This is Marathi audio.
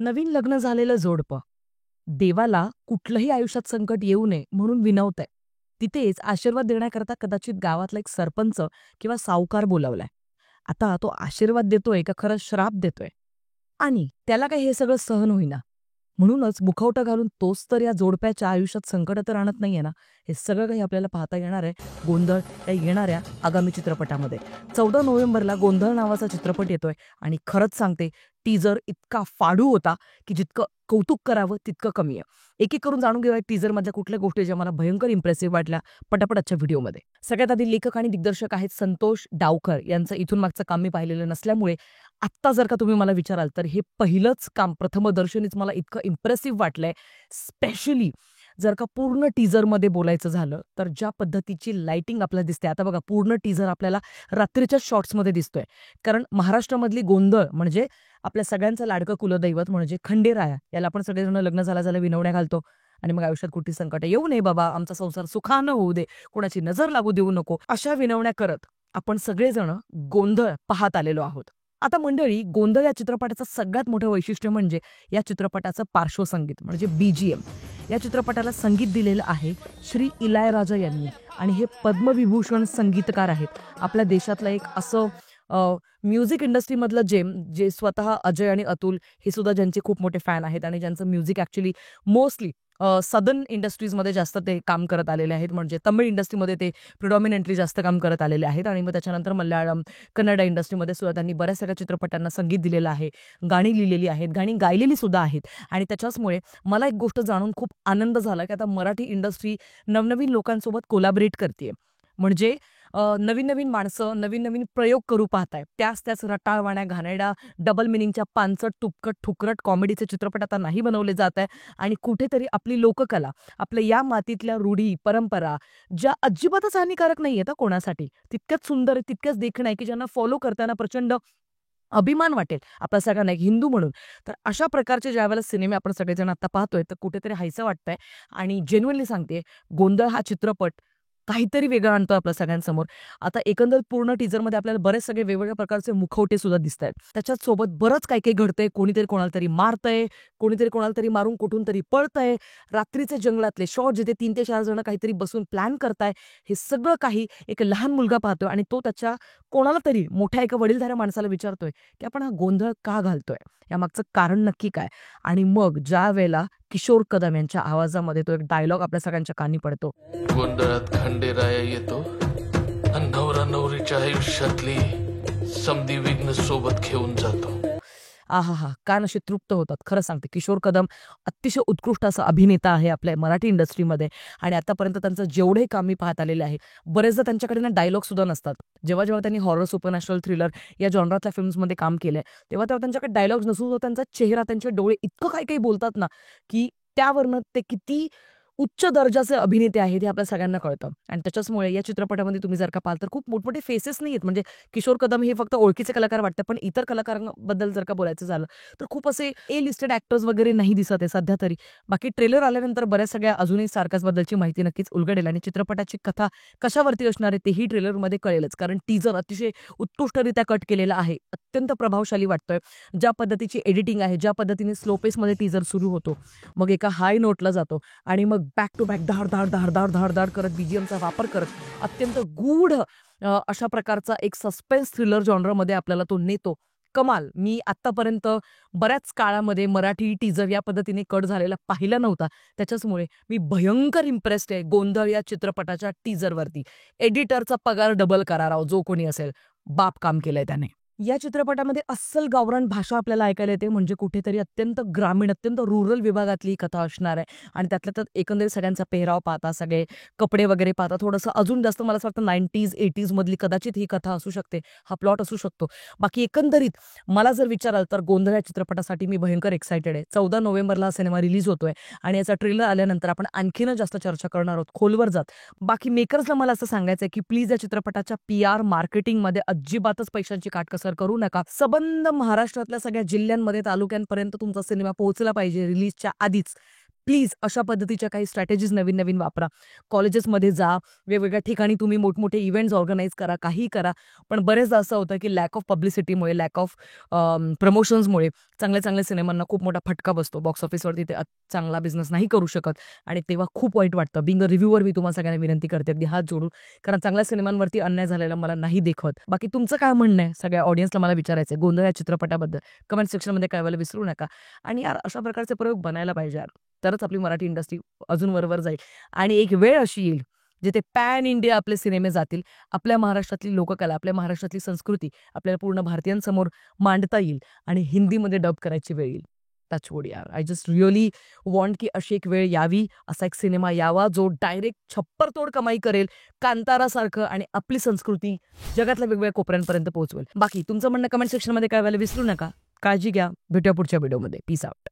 नवीन लग्न झालेलं जोडपं देवाला कुठलंही आयुष्यात संकट येऊ नये म्हणून विनवतंय. तिथेच आशीर्वाद देण्याकरता कदाचित गावातला एक सरपंच किंवा सावकार बोलावलाय. आता तो आशीर्वाद देतोय का खरं श्राप देतोय? आणि त्याला काही हे सगळं सहन होईना. म्हणूनच मुखवटा घालून तोच तर या जोडप्याच्या आयुष्यात संकट तर आणत नाहीये ना. हे सगळं काही आपल्याला पाहता येणार आहे गोंधळ या येणाऱ्या आगामी चित्रपटामध्ये. 14 नोव्हेंबरला गोंधळ नावाचा चित्रपट येतोय आणि खरंच सांगते, टीजर इतका फाडू होता की जितकं कौतुक करावं तितकं कमी आहे. एक-एक करून जाणून घेऊया टीजर मधल्या कुठल्या गोष्टी ज्या मला भयंकर इम्प्रेसिव्ह वाटल्या पटापट आजच्या व्हिडिओमध्ये. सगळ्यात आधी लेखक आणि दिग्दर्शक आहेत संतोष डावकर यांचं इथून मागचं काम मी पाहिलेलं नसल्यामुळे आत्ता जर का तुम्ही मला विचाराल तर हे पहिलंच काम प्रथमदर्शनीच मला इतकं इम्प्रेसिव्ह वाटलंय. स्पेशली जर का पूर्ण टीजरमध्ये बोलायचं झालं तर ज्या पद्धतीची लाइटिंग आपल्याला दिसते. आता बघा पूर्ण टीजर आपल्याला रात्रीच्या शॉट्समध्ये दिसतोय. कारण महाराष्ट्रामधली गोंधळ म्हणजे आपल्या सगळ्यांचं लाडकं कुलदैवत म्हणजे खंडेराया याला आपण सगळेजण लग्न झाल्या विनवण्या घालतो आणि मग आयुष्यात कुठली संकट येऊ नये बाबा, आमचा संसार सुखानं होऊ दे, कोणाची नजर लागू देऊ नको, अशा विनवण्या करत आपण सगळेजण गोंधळ पाहत आलेलो आहोत. आता मंडळी, गोंधळ या चित्रपटाचं सगळ्यात मोठं वैशिष्ट्य म्हणजे या चित्रपटाचं पार्श्वसंगीत म्हणजे बीजीएम. या चित्रपटाला संगीत दिलेलं आहे श्री इलायराजा यांनी आणि हे पद्मविभूषण संगीतकार आहेत. आपल्या देशातलं एक असं म्युझिक इंडस्ट्रीमधलं जेम जे स्वतः अजय आणि अतुल हे सुद्धा ज्यांचे खूप मोठे फॅन आहेत आणि ज्यांचं म्युझिक ॲक्च्युली मोस्टली सदर्न इंडस्ट्रीजमध्ये जास्त ते काम करत आलेले आहेत. म्हणजे तमिळ इंडस्ट्रीमध्ये ते प्रिडॉमिनंटली जास्त काम करत आलेले आहेत आणि मग त्याच्यानंतर मल्याळम, कन्नड इंडस्ट्रीमध्ये सुद्धा त्यांनी बऱ्याच सगळ्या चित्रपटांना संगीत दिलेलं आहे, गाणी लिहिलेली आहेत, गाणी गायलेली सुद्धा आहेत. आणि त्याच्याचमुळे मला एक गोष्ट जाणून खूप आनंद झाला की आता मराठी इंडस्ट्री नवनवीन लोकांसोबत कोलॅबरेट करते. म्हणजे नवीन नवीन माणसं नवीन नवीन प्रयोग करू पाहताय. त्याच रटाळवाण्या घाणेरड्या डबल मिनिंगच्या पानसट तुपकट ठुकरट कॉमेडीचे चित्रपट आता नाही बनवले जात आहे आणि कुठेतरी आपली लोककला, आपल्या या मातीतल्या रूढी परंपरा ज्या अजिबातच हानिकारक नाहीये तर कोणासाठी, तितक्याच सुंदर आहे, तितक्याच देखणं आहे की ज्यांना फॉलो करताना प्रचंड अभिमान वाटेल आपल्या सगळ्यांना एक हिंदू म्हणून. तर अशा प्रकारचे ज्यावेळेला सिनेमे आपण सगळेजण आता पाहतोय तर कुठेतरी हायसं वाटतंय. आणि जेन्युइनली सांगते, गोंधळ हा चित्रपट काहीतरी वेगळं आणतो आपल्या सगळ्यांसमोर. आता एकंदर पूर्ण टीजरमध्ये आपल्याला बरेच सगळे वेगवेगळ्या प्रकारचे मुखवटे सुद्धा दिसतायत. त्याच्याच सोबत बरंच काही काही घडतंय. कोणीतरी कोणाला तरी मारतंय, कोणीतरी कोणाला तरी मारून कुठून तरी पळतंय. रात्रीचे जंगलातले शॉट जिथे 3 ते 4 जण काहीतरी बसून प्लॅन करताय. हे सगळं काही एक लहान मुलगा पाहतोय आणि तो त्याच्या कोणाला तरी मोठ्या एका वडीलधाऱ्या माणसाला विचारतोय की आपण हा गोंधळ का घालतोय? यामागचं कारण नक्की काय? आणि मग ज्या वेळेला किशोर कदम यांच्या आवाजामध्ये तो एक डायलॉग आपल्या सगळ्यांच्या कानी पडतो. गोंधळात खंडेराया येतो आणि नवरा नवरीच्या आयुष्यातली समधी विघ्न सोबत घेऊन जातो. आहाहा! कान असे तृप्त होतात. खरं सांगते, किशोर कदम अतिशय उत्कृष्ट असा अभिनेता आहे आपल्या मराठी इंडस्ट्रीमध्ये आणि आतापर्यंत त्यांचं जेवढंही काम मी पाहत आलेलं आहे, बरेचदा त्यांच्याकडे ना डायलॉग सुद्धा नसतात. जेव्हा त्यांनी हॉरर, सुपरनॅचरल, थ्रिलर या जॉनरातल्या फिल्म्समध्ये काम केलंय, तेव्हा त्यांच्याकडे डायलॉग्स नसून तो त्यांचा चेहरा, त्यांचे डोळे इतकं काही-काही बोलतात ना, की त्यावरनं ते किती उच्च दर्जाचे अभिनेते आहेत हे आपल्या सगळ्यांना कळतं. आणि त्याच्याचमुळे या चित्रपटामध्ये तुम्ही जर का पाहाल तर खूप मोठमोठे फेसेस नाहीयेत. म्हणजे किशोर कदम हे फक्त ओळखीचे कलाकार वाटतात, पण इतर कलाकारांबद्दल जर का बोलायचं झालं तर खूप असे ए लिस्टेड ॲक्टर्स वगैरे नाही दिसत आहे सध्या तरी. बाकी ट्रेलर आल्यानंतर बऱ्याच सगळ्या अजूनही सार्कसबद्दलची माहिती नक्कीच उलगडेल आणि चित्रपटाची कथा कशावरती असणार आहे तेही ट्रेलरमध्ये कळेलच. कारण टीजर अतिशय उत्कृष्टरित्या कट केलेला आहे. अत्यंत प्रभावशाली वाटतोय. ज्या पद्धतीची एडिटिंग आहे, ज्या पद्धतीने स्लो पेसमध्ये टीजर सुरू होतो, मग एका हाय नोटला जातो आणि मग बॅक टू बॅक धाड धाड धाड धाड धाड धाड करत बीजीएमचा वापर करत अत्यंत गूढ अशा प्रकारचा एक सस्पेन्स थ्रिलर जॉनरमध्ये आपल्याला तो नेतो. कमाल. मी आत्तापर्यंत बऱ्याच काळामध्ये मराठी टीजर या पद्धतीने कट झालेला पाहिला नव्हता. त्याच्याचमुळे मी भयंकर इम्प्रेस्ड आहे गोंधळ या चित्रपटाच्या टीजरवरती. एडिटरचा पगार डबल करा राव, जो कोणी असेल. बाप काम केलंय त्याने. या चित्रपटामध्ये अस्सल गावरान भाषा आपल्याला ऐकायला येते. म्हणजे कुठेतरी अत्यंत ग्रामीण, अत्यंत रुरल विभागातली ही कथा असणार आहे आणि त्यातल्या त्यात एकंदरीत सगळ्यांचा पेहराव पाहता, सगळे कपडे वगैरे पाहता थोडंसं अजून जास्त मला असं वाटतं 90s 80s मधली कदाचित ही कथा असू शकते, हा प्लॉट असू शकतो. बाकी एकंदरीत मला जर विचाराल तर गोंधळ या चित्रपटासाठी मी भयंकर एक्सायटेड आहे. 14 नोव्हेंबरला हा सिनेमा रिलीज होतोय आणि याचा ट्रेलर आल्यानंतर आपण आणखीनच जास्त चर्चा करणार आहोत खोलवर जात. बाकी मेकर्सला मला असं सांगायचं आहे की प्लीज या चित्रपटाच्या PR मार्केटिंगमध्ये अजिबातच पैशांची काटकसर करू नका. सबंध महाराष्ट्रातल्या सगळ्या जिल्ह्यांमध्ये, तालुक्यांपर्यंत तुमचा सिनेमा पोहोचला पाहिजे रिलीजच्या आधीच. प्लीज अशा पद्धतीच्या काही स्ट्रॅटेजीज नवीन नवीन वापरा. कॉलेजेसमध्ये जा, वेगवेगळ्या ठिकाणी तुम्ही मोठमोठे इव्हेंट्स ऑर्गनाईज करा, काहीही करा. पण बरेचदा असं होतं की लॅक ऑफ पब्लिसिटीमुळे, लॅक ऑफ प्रमोशन्समुळे चांगल्या चांगल्या सिनेमांना खूप मोठा फटका बसतो. बॉक्स ऑफिसवरती ते चांगला बिझनेस नाही करू शकत आणि तेव्हा खूप वाईट वाटतं. बिंग अ रिव्ह्यूअर मी तुम्हाला सगळ्यांना विनंती करते अगदी हात जोडून, कारण चांगल्या सिनेमांवरती अन्याय झालेला मला नाही देखवत. बाकी तुमचं काय म्हणणं आहे सगळ्या ऑडियन्सला मला विचारायचं आहे गोंधळ या चित्रपटाबद्दल. कमेंट सेक्शनमध्ये कळवायला विसरू नका. आणि यार अशा प्रकारचे प्रयोग बनायला पाहिजे यार, तरच आपली मराठी इंडस्ट्री अजून वरवर जाईल. आणि एक वेळ अशी येईल जिथे पॅन इंडिया आपले सिनेमे जातील, आपल्या महाराष्ट्रातली लोककला, आपल्या महाराष्ट्रातली संस्कृती आपल्याला पूर्ण भारतीयांसमोर मांडता येईल आणि हिंदीमध्ये डब करायची वेळ येईल. टचवूड यार, आय जस्ट रिअली वॉन्ट की अशी एक वेळ यावी, असा एक सिनेमा यावा जो डायरेक्ट छप्परतोड कमाई करेल कांतारासारखं आणि आपली संस्कृती जगातल्या वेगवेगळ्या कोपऱ्यांपर्यंत पोहोचवेल. बाकी तुमचं म्हणणं कमेंट सेक्शनमध्ये कळवायला विसरू नका. काळजी घ्या, भेटूया पुढच्या व्हिडिओमध्ये. Peace out.